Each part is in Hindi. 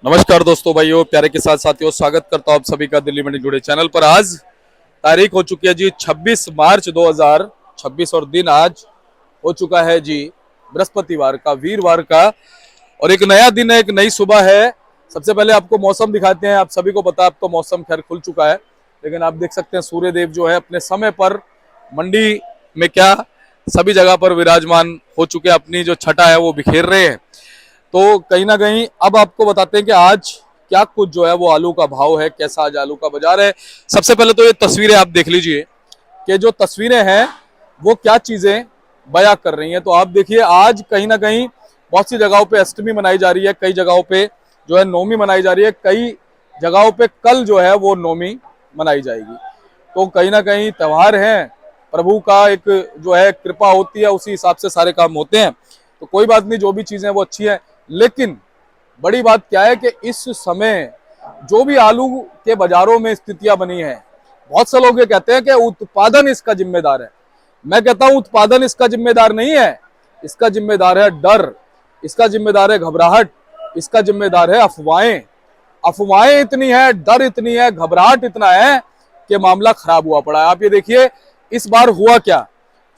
नमस्कार दोस्तों, भाइयों, प्यारे के साथ साथियों, स्वागत करता हूं आप सभी का दिल्ली मंडी जुड़े चैनल पर। आज तारीख हो चुकी है जी 26 मार्च 2026 और दिन आज हो चुका है जी बृहस्पतिवार का, वीरवार का। और एक नया दिन है, एक नई सुबह है। सबसे पहले आपको मौसम दिखाते हैं। आप सभी को पता है अब तो मौसम खैर खुल चुका है, लेकिन आप देख सकते हैं सूर्य देव जो है अपने समय पर मंडी में क्या सभी जगह पर विराजमान हो चुके हैं, अपनी जो छटा है वो बिखेर रहे हैं। तो कहीं ना कहीं अब आपको बताते हैं कि आज क्या कुछ जो है वो आलू का भाव है, कैसा आज आलू का बाजार है। सबसे पहले तो ये तस्वीरें आप देख लीजिए कि जो तस्वीरें हैं वो क्या चीजें बयां कर रही हैं। तो आप देखिए आज कहीं ना कहीं बहुत सी जगहों पे अष्टमी मनाई जा रही है, कई जगहों पे जो है नौमी मनाई जा रही है, कई जगहों पे कल जो है वो नौमी मनाई जाएगी। तो कहीं ना कहीं त्योहार है, प्रभु का एक जो है कृपा होती है, उसी हिसाब से सारे काम होते हैं। तो कोई बात नहीं, जो भी चीजें वो अच्छी है। लेकिन बड़ी बात क्या है कि इस समय जो भी आलू के बाजारों में स्थितियां बनी है, बहुत से लोग ये कहते हैं कि उत्पादन इसका जिम्मेदार है। मैं कहता हूं उत्पादन इसका जिम्मेदार नहीं है, इसका जिम्मेदार है डर, इसका जिम्मेदार है घबराहट, इसका जिम्मेदार है अफवाहें। अफवाहें इतनी है, डर इतनी है, घबराहट इतना है कि मामला खराब हुआ पड़ा है। आप ये देखिए इस बार हुआ क्या।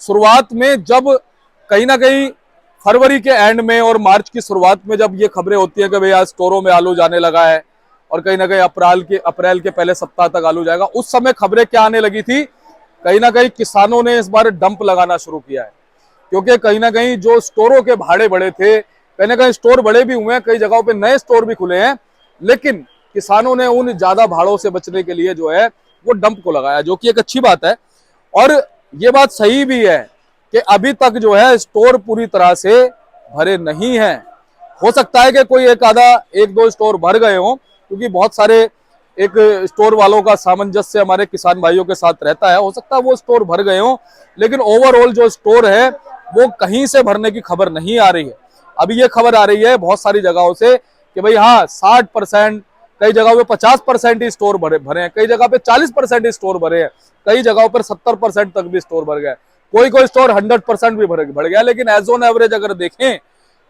शुरुआत में जब कहीं ना कहीं फरवरी के एंड में और मार्च की शुरुआत में जब ये खबरें होती है कि भाई आज स्टोरों में आलू जाने लगा है और कहीं ना कहीं अप्रैल के पहले सप्ताह तक आलू जाएगा, उस समय खबरें क्या आने लगी थी, कहीं ना कहीं किसानों ने इस बार डंप लगाना शुरू किया है। क्योंकि कहीं ना कहीं जो स्टोरों के भाड़े बढ़े थे, कहीं ना कहीं स्टोर बड़े भी हुए हैं, कई जगहों पे नए स्टोर भी खुले हैं, लेकिन किसानों ने उन ज्यादा भाड़ों से बचने के लिए जो है वो डंप को लगाया, जो कि एक अच्छी बात है। और ये बात सही भी है कि अभी तक जो है स्टोर पूरी तरह से भरे नहीं है। हो सकता है कि कोई एक दो स्टोर भर गए हों, क्योंकि बहुत सारे एक स्टोर वालों का सामंजस्य हमारे किसान भाइयों के साथ रहता है। हो सकता है वो स्टोर भर गए हों, लेकिन ओवरऑल जो स्टोर है वो कहीं से भरने की खबर नहीं आ रही है। अभी ये खबर आ रही है बहुत सारी जगहों से कि भाई हाँ 60%, कई जगहों पे 50% ही स्टोर भरे हैं, कई जगह पे 40% ही स्टोर भरे हैं, कई जगहों पर 70% तक भी स्टोर भर गए, कोई स्टोर 100% भी भर गया। लेकिन एज ऑन एवरेज अगर देखें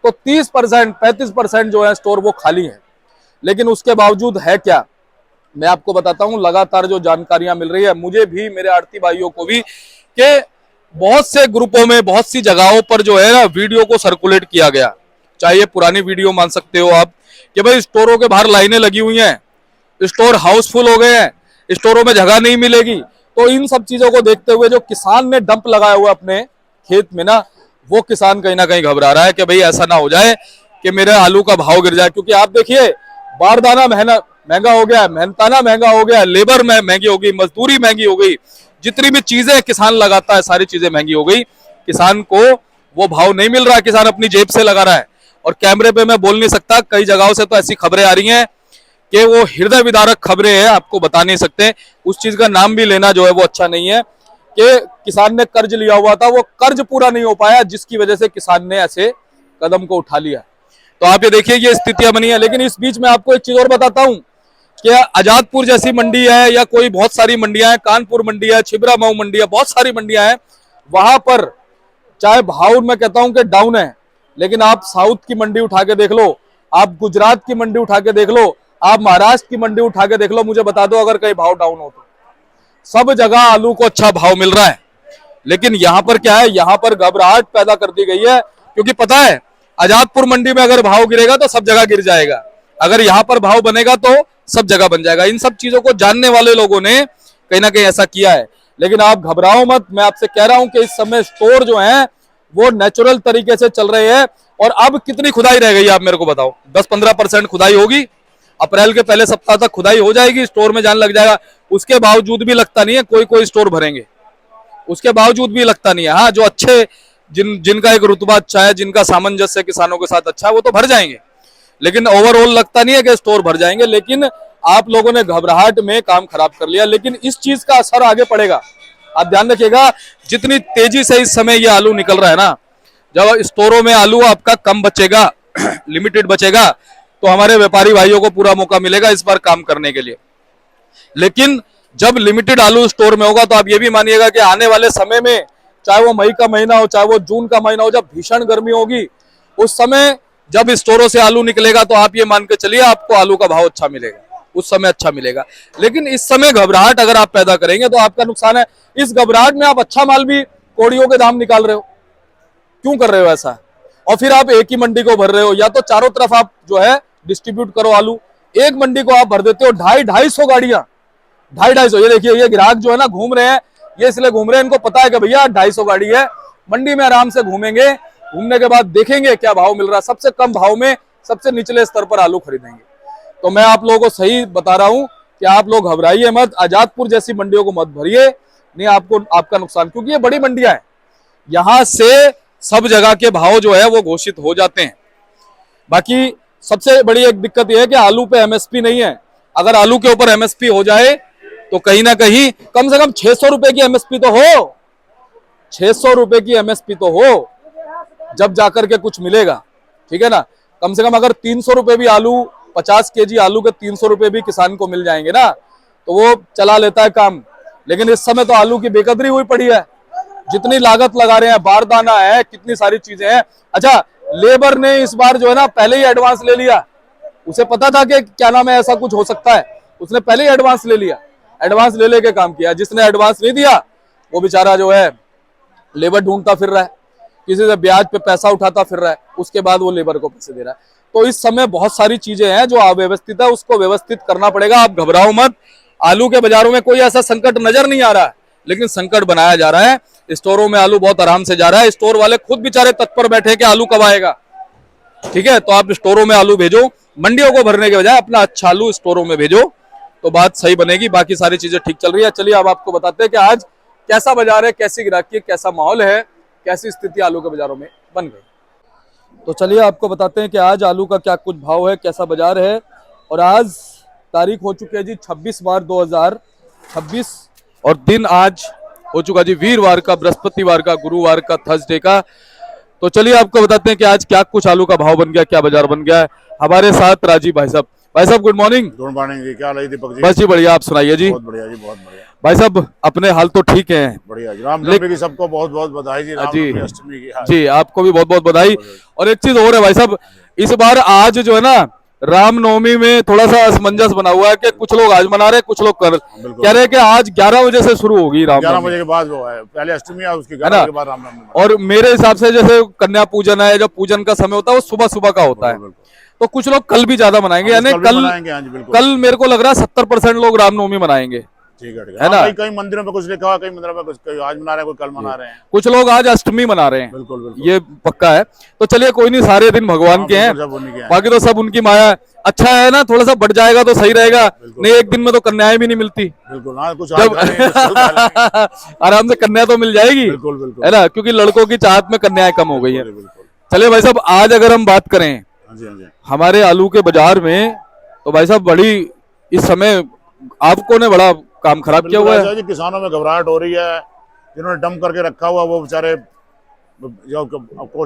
तो 30%, 35% जो है स्टोर वो खाली है। लेकिन उसके बावजूद है क्या, मैं आपको बताता हूं। लगातार जो जानकारियां मिल रही है मुझे भी, मेरे आड़ती भाइयों को भी, कि बहुत से ग्रुपों में, बहुत सी जगहों पर जो है ना वीडियो को सर्कुलेट किया गया। चाहे ये पुरानी वीडियो मान सकते हो आप कि भाई स्टोरों के बाहर लाइनें लगी हुई हैं, स्टोर हाउसफुल हो गए हैं, स्टोरों में जगह नहीं मिलेगी। तो इन सब चीजों को देखते हुए जो किसान ने डंप लगाया हुआ अपने खेत में ना, वो किसान कहीं ना कहीं घबरा रहा है कि भाई ऐसा ना हो जाए कि मेरे आलू का भाव गिर जाए। क्योंकि आप देखिए बारदाना महंगा हो गया, मेहनताना महंगा हो गया, लेबर महंगी हो गई, मजदूरी महंगी हो गई, जितनी भी चीजें किसान लगाता है सारी चीजें महंगी हो गई। किसान को वो भाव नहीं मिल रहा, किसान अपनी जेब से लगा रहा है। और कैमरे पे मैं बोल नहीं सकता, कई जगहों से तो ऐसी खबरें आ रही हैं कि वो हृदय विदारक खबरें हैं, आपको बता नहीं सकते। उस चीज का नाम भी लेना जो है वो अच्छा नहीं है कि किसान ने कर्ज लिया हुआ था, वो कर्ज पूरा नहीं हो पाया, जिसकी वजह से किसान ने ऐसे कदम को उठा लिया। तो आप ये देखिए ये स्थितियां बनी है। लेकिन इस बीच में आपको एक चीज और बताता हूं कि आजादपुर जैसी मंडी है, या कोई बहुत सारी मंडियां हैं, कानपुर मंडी है, छिबरा मऊ मंडी है, बहुत सारी मंडियां हैं, वहां पर चाहे भाव मैं कहता हूं कि डाउन है, लेकिन आप साउथ की मंडी उठा के देख लो, आप गुजरात की मंडी उठा के देख लो, आप महाराष्ट्र की मंडी उठा के देख लो, मुझे बता दो अगर कहीं भाव डाउन हो तो। सब जगह आलू को अच्छा भाव मिल रहा है। लेकिन यहां पर क्या है, यहां पर घबराहट पैदा कर दी गई है, क्योंकि पता है आजादपुर मंडी में अगर भाव गिरेगा तो सब जगह गिर जाएगा, अगर यहां पर भाव बनेगा तो सब जगह बन जाएगा। इन सब चीजों को जानने वाले लोगों ने कहीं ना कहीं ऐसा किया है। लेकिन आप घबराओ मत, मैं आपसे कह रहा हूं कि इस समय स्टोर जो है वो नेचुरल तरीके से चल रहे हैं। और अब कितनी खुदाई रह गई आप मेरे को बताओ, 10-15% खुदाई होगी, अप्रैल के पहले सप्ताह तक खुदाई हो जाएगी, स्टोर में जाने लग जाएगा। उसके बावजूद भी लगता नहीं है कोई स्टोर भरेंगे, उसके बावजूद भी लगता नहीं है। हाँ, जो अच्छे जिनका एक रुतबा अच्छा है, जिनका सामंजस्य किसानों के साथ अच्छा है, वो तो भर जाएंगे। लेकिन ओवरऑल लगता नहीं है कि स्टोर भर जाएंगे। लेकिन आप लोगों ने घबराहट में काम खराब कर लिया। लेकिन इस चीज का असर आगे पड़ेगा, आप ध्यान रखिएगा। जितनी तेजी से इस समय ये आलू निकल रहा है ना, जब स्टोरों में आलू आपका कम बचेगा लिमिटेड बचेगा, तो हमारे व्यापारी भाइयों को पूरा मौका मिलेगा इस बार काम करने के लिए। लेकिन जब लिमिटेड आलू स्टोर में होगा तो आप ये भी मानिएगा कि आने वाले समय में, चाहे वो मई का महीना हो, चाहे वो जून का महीना हो, जब भीषण गर्मी होगी, उस समय जब स्टोरों से आलू निकलेगा तो आप ये मान के चलिए आपको आलू का भाव अच्छा मिलेगा, उस समय अच्छा मिलेगा। लेकिन इस समय घबराहट अगर आप पैदा करेंगे तो आपका नुकसान है। इस घबराहट में आप अच्छा माल भी कोड़ियों के दाम निकाल रहे हो, क्यों कर रहे हो ऐसा? और फिर आप एक ही मंडी को भर रहे हो, या तो चारों तरफ आप जो है डिस्ट्रीब्यूट करो आलू। एक मंडी को आप भर देते हो 250 गाड़ियां, 250। ये देखिए, ये ग्राहक जो है ना घूम रहे हैं, ये इसलिए घूम रहे हैं, इनको पता है कि भैया 250 गाड़ी है, मंडी में आराम से घूमेंगे, घूमने के बाद देखेंगे क्या भाव मिल रहा है, सबसे कम भाव में सबसे निचले स्तर पर आलू खरीदेंगे। तो मैं आप लोगों को सही बता रहा हूं कि आप लोग घबराइए मत, आजादपुर जैसी मंडियों को मत भरिए, नहीं आपको आपका नुकसान, क्योंकि ये बड़ी मंडियां हैं, यहां से सब जगह के भाव जो है वो घोषित हो जाते हैं। बाकी सबसे बड़ी एक दिक्कत यह है कि आलू पे एमएसपी नहीं है। अगर आलू के ऊपर एमएसपी हो जाए तो कहीं ना कहीं कम से कम 600 रुपए की एमएसपी तो हो, 600 रुपए की एमएसपी तो हो, जब जाकर के कुछ मिलेगा, ठीक है ना। कम से कम अगर 300 रुपए भी आलू, 50 केजी आलू के 300 रुपए भी किसान को मिल जाएंगे ना, तो वो चला लेता है काम। लेकिन इस समय तो आलू की बेकदरी हुई पड़ी है, जितनी लागत लगा रहे हैं, बारदाना है, कितनी सारी चीजें हैं। अच्छा, लेबर ने इस बार जो है ना पहले ही एडवांस ले लिया, उसे पता था कि क्या नाम है ऐसा कुछ हो सकता है, उसने पहले ही एडवांस ले लिया, एडवांस ले लेके काम किया। जिसने एडवांस नहीं दिया वो बेचारा जो है लेबर ढूंढता फिर रहा है, किसी से ब्याज पे पैसा उठाता फिर रहा है, उसके बाद वो लेबर को पैसे दे रहा है। तो इस समय बहुत सारी चीजें हैं जो अव्यवस्थित है, उसको व्यवस्थित करना पड़ेगा। आप घबराओ मत, आलू के बाजारों में कोई ऐसा संकट नजर नहीं आ रहा है, लेकिन संकट बनाया जा रहा है। स्टोरों में आलू बहुत आराम से जा रहा है, स्टोर वाले खुद बेचारे तत्पर बैठे हैं कि आलू कब आएगा, ठीक है। तो आप स्टोरों में आलू भेजो, मंडियों को भरने के बजाय अपना अच्छा आलू स्टोरों में भेजो, तो बात सही बनेगी। बाकी सारी चीजें ठीक चल रही है। चलिए अब आपको बताते हैं कि आज कैसा बाजार है, कैसी ग्राहकी, कैसा माहौल है, कैसी स्थिति आलू के बाजारों में बन गई। तो चलिए आपको बताते हैं कि आज आलू का क्या कुछ भाव है, कैसा बाजार है। और आज तारीख हो चुकी है जी 26 मार्च 2026 और दिन आज हो चुका जी वीरवार का, बृहस्पतिवार का, गुरुवार का, थर्सडे का। तो चलिए आपको बताते हैं कि आज क्या कुछ आलू का भाव बन गया, क्या बाजार बन गया है। हमारे साथ राजीव भाई साहब। भाई साहब गुड मॉर्निंग। गुड मॉर्निंग जी, क्या हाल है दीपक जी? बस जी बढ़िया, आप सुनाइए जी। बहुत बढ़िया जी, बहुत बढ़िया। भाई साहब अपने हाल तो ठीक है? बढ़िया जी, रामनवमी की सबको बहुत बहुत बधाई जी, रामनवमी अष्टमी की। जी आपको भी बहुत बहुत बधाई। और एक चीज और है भाई साहब, इस बार आज जो है ना रामनवमी में थोड़ा सा असमंजस बना हुआ है कि कुछ लोग आज मना रहे, कुछ लोग कह रहे हैं कि आज 11 बजे से शुरू होगी रामनवमी। 11 बजे के बाद वो है, पहले अष्टमी है, उसके 11 बजे के बाद रामनवमी। और मेरे हिसाब से जैसे कन्या पूजन है, जो पूजन का समय होता है वो सुबह सुबह का होता है, तो कुछ लोग कल भी ज्यादा मनाएंगे, यानी कल मेरे को लग रहा है 70% लोग रामनवमी मनाएंगे, ठीक है ना। कई मंदिरों में कुछ लिखा हुआ, कई मंदिरों में कुछ आज मना रहे हैं, कोई कल मना रहे हैं, कुछ लोग आज अष्टमी मना रहे हैं। बिल्कुल बिल्कुल, ये पक्का है। तो चलिए कोई नहीं, सारे दिन भगवान के हैं, बाकी तो सब उनकी माया है। अच्छा है ना, थोड़ा सा बढ़ जाएगा तो सही रहेगा, नहीं एक दिन में तो कन्याएं भी नहीं मिलती। बिल्कुल हाँ, कुछ जब आराम से कन्या तो मिल जाएगी, बिल्कुल बिल्कुल, है ना, क्योंकि लड़कों की चाहत में कन्याएं कम हो गई है। चलिए भाई साहब आज अगर हम बात करें हमारे आलू के बाजार में, तो भाई साहब बड़ी इस समय आपको ने बड़ा काम खराब किया हुआ है। किसानों में घबराहट हो रही है, जिन्होंने डंप करके रखा हुआ वो बेचारे जो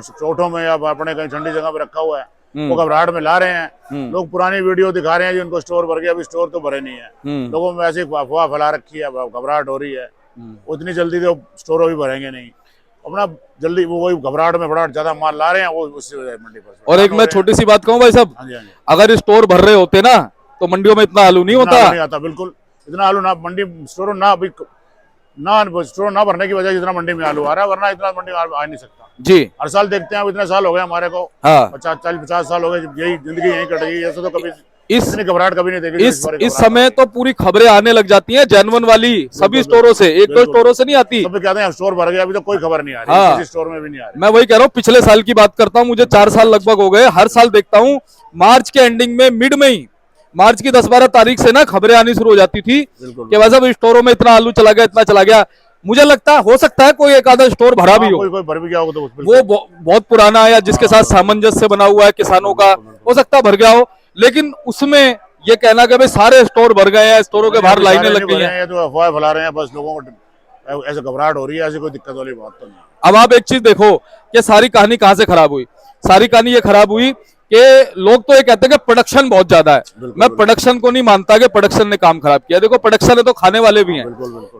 चोटों में या अपने कहीं ठंडी जगह पे रखा हुआ है, वो घबराहट में ला रहे हैं। लोग पुरानी वीडियो दिखा रहे हैं जी उनको स्टोर भर गया, अभी स्टोर तो भरे नहीं है। लोगों में ऐसी अफवाह फैला रखी है, घबराहट हो रही है, उतनी जल्दी तो स्टोर भी भरेंगे नहीं, अपना जल्दी वो वही घबराहट में बड़ा ज्यादा माल ला रहे हैं, वो उससे मंडी पर। और एक मैं छोटी सी बात कहूँ भाई साहब, अगर स्टोर भर रहे होते ना तो मंडियों में इतना आलू नहीं होता, बिल्कुल इतना आलू ना मंडी स्टोर ना अभी ना स्टोर ना भरने की वजह से इतना मंडी में आलू आ रहा है, वरना इतना मंडी में आ नहीं सकता जी। हर साल देखते हैं, इतने साल हो गए हमारे को, 40-50 साल हो गए, यही जिंदगी यही कट गई, ऐसे तो कभी इतनी घबराहट कभी नहीं देखी। इस समय तो पूरी खबरें आने लग जाती हैं जेन्युइन वाली, सभी स्टोरों से, एक दो स्टोरों से नहीं आती। सब कहते हैं स्टोर भर गया, अभी तो कोई खबर नहीं आ रही, किसी स्टोर में भी नहीं आ रही। मैं वही कह रहा हूँ, पिछले साल की बात करता हूँ, मुझे 4 साल लगभग हो गए, हर साल देखता हूँ मार्च के एंडिंग में, मिड में ही, मार्च की 10-12 तारीख से ना खबरें आनी शुरू हो जाती थी कि वैसे स्टोरों में इतना आलू चला गया, इतना चला गया। मुझे लगता है हो सकता है कोई एक आधा स्टोर भरा भी हो, कोई भर भी गया हो, तो वो बहुत पुराना है या जिसके साथ सामंजस्य बना हुआ है किसानों का, हो सकता है भर गया हो। लेकिन उसमें ये कहना कि भाई सारे स्टोर भर गए हैं, स्टोरों के बाहर लाइनें लग गई हैं, तो अफवाह फैला रहे हैं, बस लोगों को ऐसे घबराहट हो रही है, ऐसी कोई दिक्कत वाली बात तो नहीं। अब आप एक चीज देखो कि सारी कहानी कहां से खराब हुई। सारी कहानी ये खराब हुई कि लोग तो ये कहते हैं कि प्रोडक्शन बहुत ज्यादा है। मैं प्रोडक्शन को नहीं मानता कि प्रोडक्शन ने काम खराब किया, देखो प्रोडक्शन है तो खाने वाले भी हैं।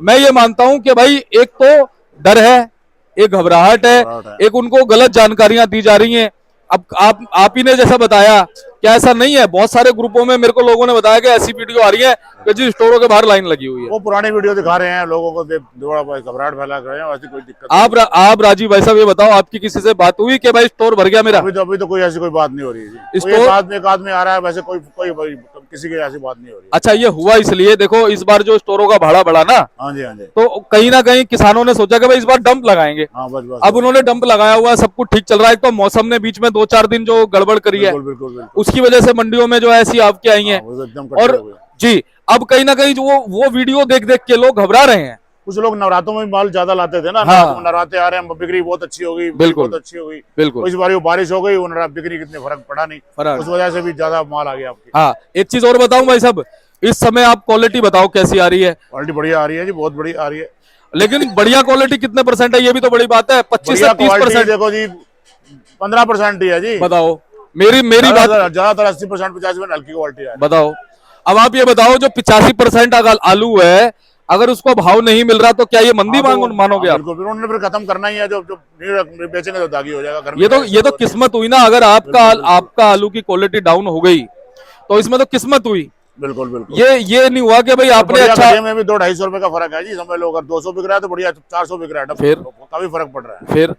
मैं ये मानता हूं कि भाई एक तो डर है, एक घबराहट है, एक उनको गलत जानकारियां दी जा रही हैं, अब आप ही ने जैसा बताया, क्या ऐसा नहीं है? बहुत सारे ग्रुपों में मेरे को लोगों ने बताया कि ऐसी वीडियो आ रही है कि जी स्टोरों के बाहर लाइन लगी हुई है। वो पुरानी वीडियो दिखा रहे हैं लोगों को, थोड़ा बहुत घबराहट फैला रहे हैं, ऐसी कोई दिक्कत नहीं। आप राजीव भाई साहब ये बताओ, आपकी किसी से बात हुई कि भाई स्टोर भर गया मेरा? अभी तो कोई ऐसी कोई बात नहीं हो रही है जी। स्टोर एक आदमी आ रहा है, वैसे कोई किसी की ऐसी बात नहीं हो रही। अच्छा, ये हुआ इसलिए, देखो इस बार जो स्टोरों का भाड़ा बढ़ा ना, हाँ जी हाँ जी। तो कहीं ना कहीं किसानों ने सोचा कि भाई इस बार डंप लगाएंगे। हाँ बस अब उन्होंने डंप लगाया हुआ है, सब कुछ ठीक चल रहा है। एक तो मौसम ने बीच में 2-4 दिन जो गड़बड़ करी है, बिल्कुल उसकी वजह से मंडियों में जो ऐसी आपकी आई हैं। वो एकदम और कट्टे हो गए। जी, अब कहीं ना कहीं जो वो वीडियो देख देख के लोग घबरा रहे हैं। कुछ लोग नवरात्रों में भी माल ज्यादा लाते थे ना, हाँ। नवरात्रे आ रहे हैं, बिक्री बहुत अच्छी हो गई, बिल्कुल। बहुत अच्छी हो गई। बिल्कुल। इस बार बारिश हो गई, बिक्री कितने फर्क पड़ा नहीं, फर्क। उस वजह से भी ज्यादा माल आ गया आपकी। हाँ, एक चीज और बताऊं भाई साहब, इस समय आप क्वालिटी बताओ कैसी आ रही है? क्वालिटी बढ़िया आ रही है जी, बहुत बढ़िया आ रही है। लेकिन बढ़िया क्वालिटी कितने परसेंट है, ये भी तो बड़ी बात है। 25 से 30%। देखो जी 15% ही है जी। बताओ, मेरी बात, ज्यादातर 80% 50% हल्की क्वालिटी है। बताओ। अब आप ये बताओ, जो 85% आलू है, अगर उसको भाव नहीं मिल रहा तो क्या ये मंदी मानोगे आप? बिल्कुल, उन्होंने फिर खत्म करना ही है, जो नहीं बेचेंगे तो दागी हो जाएगा। ये तो किस्मत हुई ना। अगर आपका आलू की क्वालिटी डाउन हो गई तो इसमें तो किस्मत हुई। बिल्कुल। ये नहीं हुआ कि भाई आपने अच्छा में भी 200-250 रुपए का फर्क है जी, समझ लो। अगर 200 बिक रहा है तो बढ़िया 400 बिक रहा है, फिर काफी फर्क पड़ रहा है। फिर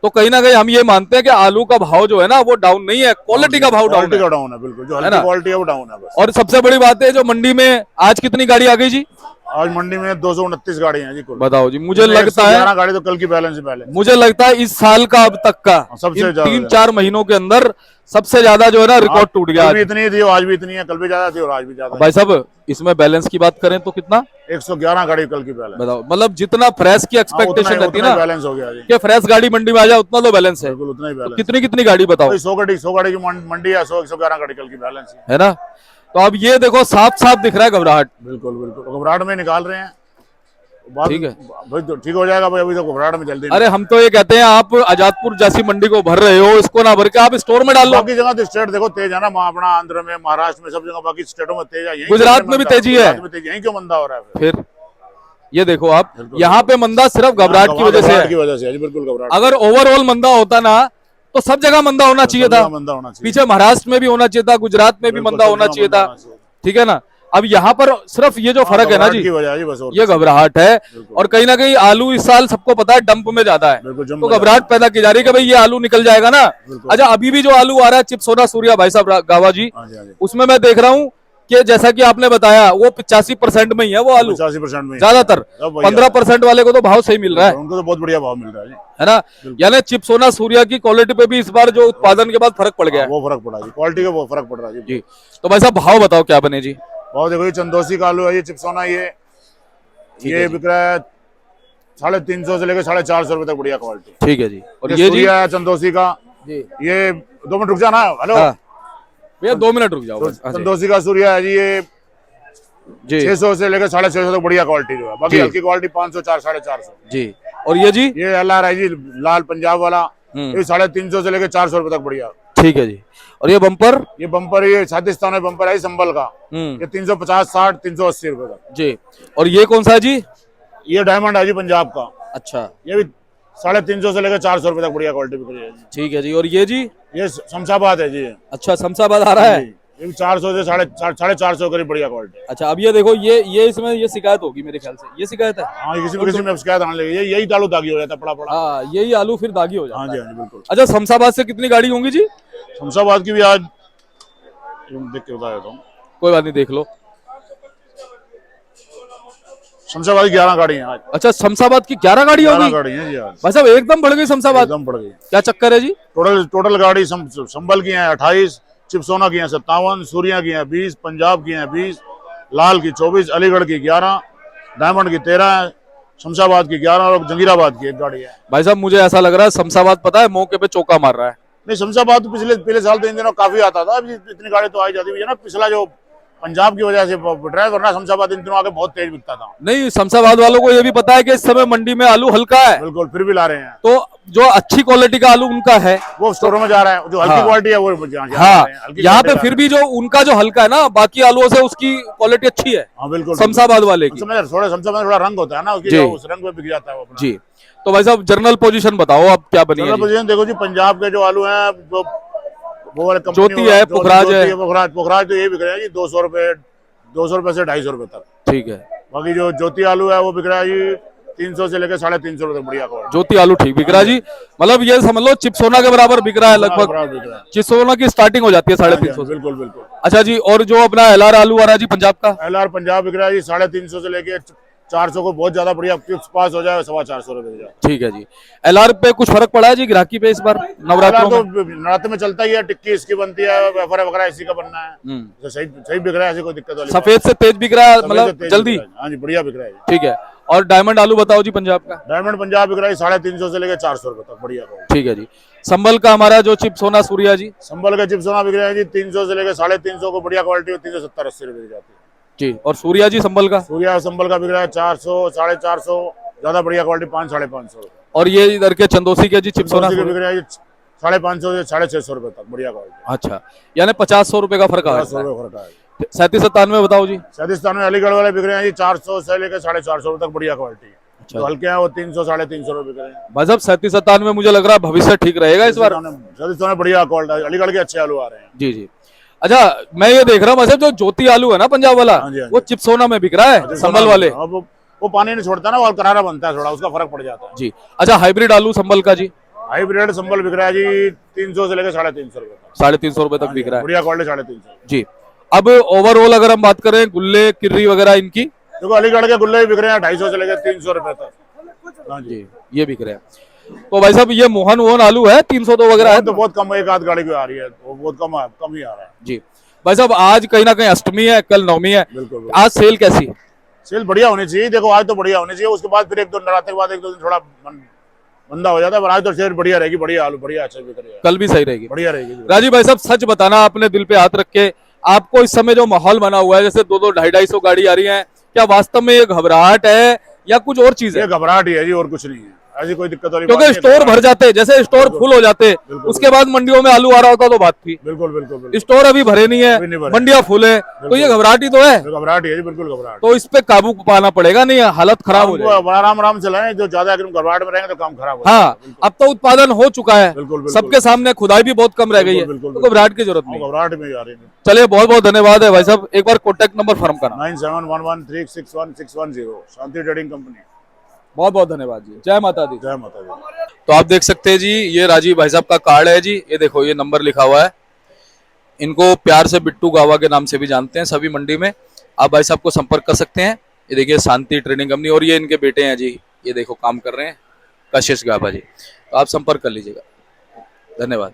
तो कहीं ना कहीं हम ये मानते हैं कि आलू का भाव जो है ना वो डाउन नहीं है, क्वालिटी का भाव डाउन है। बिल्कुल, जो हल्की क्वालिटी है वो डाउन है बस। और सबसे बड़ी बात है, जो मंडी में आज कितनी गाड़ी आ गई जी? आज मंडी में 229 गाड़ियां हैं जी कुल। बताओ जी, मुझे लगता है 11 गाड़ी तो कल की बैलेंस है पहले। मुझे लगता है इस साल का अब तक का सबसे 3-4 महीनों के अंदर सबसे ज्यादा जो है ना रिकॉर्ड टूट गया। कल भी इतनी थी, आज भी इतनी है, कल भी ज्यादा थी और आज भी ज्यादा। भाई साहब, इसमें बैलेंस की बात करें तो कितना? 111 गाड़ी कल की बैलेंस। बताओ, मतलब जितना फ्रेश की एक्सपेक्टेशन रहती ना, बैलेंस हो गया जी कि फ्रेश गाड़ी मंडी में आ जाए, उतना तो बैलेंस है। उतना ही बैलेंस। कितनी गाड़ी बताओ? 100 गाड़ी की मंडी है, 111 गाड़ी कल की बैलेंस है ना। तो अब ये देखो, साफ दिख रहा है घबराहट। बिल्कुल घबराहट में निकाल रहे हैं। ठीक है भाई, तो ठीक हो जाएगा भाई, अभी तो घबराहट में जल्दी। अरे हम तो ये कहते हैं, आप आजादपुर जैसी मंडी को भर रहे हो, इसको ना भर के आप स्टोर में डाल लो। बाकी जगह तो स्टेट देखो तेज है ना, अपना आंध्र में, महाराष्ट्र में, सब जगह बाकी स्टेटों में तेज है। गुजरात में भी तेजी है, यही क्यों मंदा हो रहा है फिर? ये देखो आप, यहाँ पे मंदा सिर्फ घबराहट की वजह से है। बिल्कुल घबराहट। अगर ओवरऑल मंदा होता ना तो सब जगह मंदा होना चाहिए था। पीछे महाराष्ट्र में भी होना चाहिए था, गुजरात में भी मंदा होना चाहिए था, ठीक है ना। अब यहाँ पर सिर्फ ये जो फर्क है ना जी, ये घबराहट है। और कहीं ना कहीं आलू इस साल सबको पता है डंप में ज्यादा है, तो घबराहट पैदा की जा रही है कि भाई ये आलू निकल जाएगा ना। अच्छा, अभी भी जो आलू आ रहा है चिप्सोना सूर्या भाई साहब गावा जी, उसमें मैं देख रहा हूँ कि जैसा कि आपने बताया वो 85% में ही है वो आलू, 85% में। ज्यादातर 15% वाले को तो भाव सही मिल रहा है, उनको तो बहुत बढ़िया भाव मिल रहा है ना। यानी चिप्सोना सूर्या की क्वालिटी पे भी इस बार जो उत्पादन के बाद फर्क पड़ गया है, वो फर्क पड़ा जी, क्वालिटी का वो फर्क पड़ रहा है जी। तो भाई साहब भाव बताओ क्या बने जी? भाव देखो, ये चंदोसी का आलू है, ये चिप्सोना, ये बिक रहा है 350 से लेकर 450 रुपए तक, बढ़िया क्वालिटी। ठीक है जी। और ये जी चंदोसी का जी, ये 2 मिनट रुक जाना। हेलो भैया, 2 मिनट रुक जाओ। चंदोसी का सूर्या है जी, ये 600 से लेकर 650 तक बढ़िया क्वालिटी जो है। बाकी हल्की क्वालिटी 500, 400 जी। और ये जी, ये LR है जी, लाल पंजाब वाला, ये 350 से लेकर 400 रुपए तक बढ़िया। ठीक है जी। और ये बम्पर? ये छत्तीसगढ़ में बम्पर है संबल का, ये 350, 60, 380 रुपए तक जी। और ये कौन सा है जी? ये डायमंड है जी, पंजाब का। अच्छा, ये भी 350 से लेकर 400 रुपए तक बढ़िया क्वालिटी बिक रही है। ठीक है जी। और ये जी? ये शमशाबाद है जी। अच्छा, शमशाबाद आ रहा है, ये भी 400 से 450 करीब बढ़िया क्वालिटी। अच्छा, अब ये देखो, ये इसमें ये शिकायत होगी मेरे ख्याल से, ये शिकायत है। हाँ, किसी में शिकायत आने लगी, यही आलू दागी हो जाता है, पड़ा। हाँ, यही आलू फिर दागी हो जाता है। हाँ जी, बिल्कुल। अच्छा, शमशाबाद से कितनी गाड़ी होंगी जी? शमशाबाद की भी आज देख के बता देता हूँ। कोई बात नहीं, देख लो। शमशाबाद की 11 गाड़ी है आज। अच्छा, शमशाबाद की 11 गाड़ी होगी? 11 गाड़ी है जी आज। भाई साहब, एकदम बढ़ गई शमशाबाद, एकदम बढ़ गई। क्या चक्कर है जी? टोटल गाड़ी संबल की है 28, चिप्सोना की है 57, सूर्या की है 20, पंजाब की है 20, लाल की 24, अलीगढ़ की 11, डायमंड की 13, शमशाबाद की 11 और जंगीराबाद की 1 गाड़ी है। भाई साहब, मुझे ऐसा लग रहा है शमशाबाद पता है मौके पे चौका मार रहा है। नहीं, शमशाबाद तो पिछले साल तो इन दिनों काफी आता था, अभी इतनी गाड़ी तो आई जाती है ना। पिछला जो पंजाब की वजह से ड्राइव वरना शमशाबाद इन दिनों आगे बहुत तेज बिकता था। नहीं, शमशाबाद वालों को ये भी पता है कि इस समय मंडी में आलू हल्का है। बिल्कुल, फिर भी ला रहे हैं। तो जो अच्छी क्वालिटी का आलू उनका है वो स्टोरों में जा रहा है, जो हल्की क्वालिटी है वो हाँ, यहाँ पे फिर भी जो उनका जो हल्का है ना, बाकी आलूओं से उसकी क्वालिटी अच्छी है। हाँ बिल्कुल, शमशाबाद वाले की थोड़ा रंग होता है ना, उस रंग पे बिक जाता है वो जी। तो भाई साहब, जनरल पोजीशन बताओ अब क्या बनी है? जनरल पोजीशन देखो जी, पंजाब के जो आलू हैं वो वो वाले कंपनी ज्योति है, पुखराज है। पुखराज तो ये बिक रहा है जी 200 से 250 रुपए तक। ठीक है, बाकी जो ज्योति आलू है वो बिक रहा है जी 300 से लेकर 350 रुपए तक, बढ़िया क्वालिटी। ज्योति आलू ठीक बिक रहा है जी, मतलब ये समझ लो चिप्सोना के बराबर बिक रहा है लगभग। बराबर बिक रहा है। चिप्सोना की स्टार्टिंग हो जाती है 350 से। बिल्कुल बिल्कुल। अच्छा जी, और जो अपना LR आलू आ रहा है जी पंजाब का? LR पंजाब बिक रहा है जी 350 से लेके 400 को, बहुत ज्यादा बढ़िया चिप्स पास हो जाए 450 रुपए जाए। ठीक है जी। LR पे कुछ फर्क पड़ा है जी ग्राहकी पे इस बार नवरात्रों तो में? नवरात्र में चलता ही है, टिक्की इसकी बनती है, वेफर वगैरह इसी का बनना है, तो सही सही बिक रहा है, ऐसी कोई दिक्कत वाली बात सफेद से तेज बिक रहा है, नहीं। मतलब तेज जल्दी? बिक रहा है। हाँ जी, बढ़िया बिक रहा है। ठीक है। और डायमंड आलू बताओ जी पंजाब का? डायमंड पंजाब बिक रहा है 350 से लेकर 400 रुपए तक, बढ़िया क्वालिटी। ठीक है जी। संभल का हमारा जो चिप्सोना सूर्या जी? संबल का चिप्सोना बिक रहा है जी 300 से लेकर 350 को, बढ़िया क्वालिटी 370-80 रुपए की जाती है जी। और सूर्या जी संभल का? सूर्या संबल का बिक रहा है 400, 450, ज्यादा बढ़िया क्वालिटी 500-550। और ये इधर के चंदोसी के जी चिप्सोना बिक रहा है 550 से 650 रुपए तक, बढ़िया क्वालिटी। अच्छा, यानी 50-100 रुपए का फर्क आ 50 रहा है। रुपए फर्क है। 37-97 बताओ जी? राजस्थान में अलीगढ़ वाले बिक रहे हैं जी 400 से लेकर 450 रुपए तक, बढ़िया क्वालिटी। अच्छा। तो हल्के हैं वो 300-350 रुपए बिक रहे हैं। भाई साहब 37-97 में मुझे लग रहा है भविष्य ठीक रहेगा इस बार। राजस्थान में बढ़िया क्वालिटी, अलीगढ़ के अच्छे आलू आ रहे हैं। जी जी। अच्छा, मैं ये देख रहा हूँ मतलब जो ज्योति आलू है ना पंजाब वाला, हाँ जी, हाँ जी। वो चिप्सोना में बिक रहा है संभल वाले। अब वो पानी नहीं छोड़ता ना, वो करारा बनता है, थोड़ा उसका फर्क पड़ जाता है। जी। अच्छा, हाइब्रिड आलू संभल का जी? हाइब्रिड संबल बिक रहा है जी 300 से लेकर 350 रुपए तक, 350 रुपए तक बिक रहा है। बढ़िया क्वालिटी 350। जी। अब ओवरऑल अगर हम बात करें गुल्ले किर्री वगैरह इनकी? देखो अलीगढ़ के गुल्ले बिक रहे हैं 250 से लेकर 300 रुपए तक। हाँ जी। जी, ये बिक रहे हैं। तो भाई साहब ये मोहन वोहन आलू है 302 वगैरह है? तो बहुत कम, एक आध गाड़ी की आ रही है, वो बहुत कम ही आ रहा है। जी। भाई साहब आज कहीं ना कहीं अष्टमी है, कल नवमी है, बिल्कुल। आज सेल कैसी? सेल बढ़िया होनी चाहिए, देखो आज तो बढ़िया होनी चाहिए, उसके बाद फिर 1-2 नवरात्र के बाद 1-2 दिन थोड़ा मंदा हो जाता है, पर आज तो सेल बढ़िया रहेगी, बढ़िया आलू बढ़िया अच्छा बिक रही है, कल भी सही रहेगी? बढ़िया रहेगी। राजीव भाई साहब सच बताना, अपने दिल पे हाथ रख के, आपको इस समय जो माहौल बना हुआ है, जैसे 2-2, 250 गाड़ी आ रही है, क्या वास्तव में ये घबराहट है या कुछ और चीज है? ये घबराहट ही है जी, और कुछ नहीं है, ऐसी कोई दिक्कत वाली क्योंकि स्टोर भर जाते, जैसे स्टोर फुल हो जाते, उसके बाद मंडियों में आलू आ रहा होता तो बात थी। बिल्कुल बिल्कुल। स्टोर अभी भरे नहीं है, मंडियां फुल है, तो ये घबराहट ही तो है। घबराहट ही है जी, बिल्कुल घबराहट। तो इस पे काबू पाना पड़ेगा, नहीं हालत खराब हो जाएगी। आराम चलाएं, जो ज्यादा अगर घबराहट में रहेंगे तो काम खराब हो जाएगा। हाँ, अब तो उत्पादन हो चुका है सबके सामने, खुदाई भी बहुत कम रह गई है, तो घबराहट की जरूरत नहीं। घबराहट में आ रही है। चलिए, बहुत बहुत धन्यवाद है भाई साहब। एक बार कॉन्टैक्ट नंबर फर्म करना। 9711361610, शांति ट्रेडिंग कंपनी। बहुत बहुत धन्यवाद जी। जय माता दी। जय माता दी। तो आप देख सकते हैं जी, ये राजीव भाई साहब का कार्ड है जी, ये देखो ये नंबर लिखा हुआ है। इनको प्यार से बिट्टू गावा के नाम से भी जानते हैं सभी मंडी में। आप भाई साहब को संपर्क कर सकते हैं। ये देखिए शांति ट्रेडिंग कंपनी, और ये इनके बेटे हैं जी, ये देखो काम कर रहे हैं कशिश गावा जी, तो आप संपर्क कर लीजिएगा। धन्यवाद।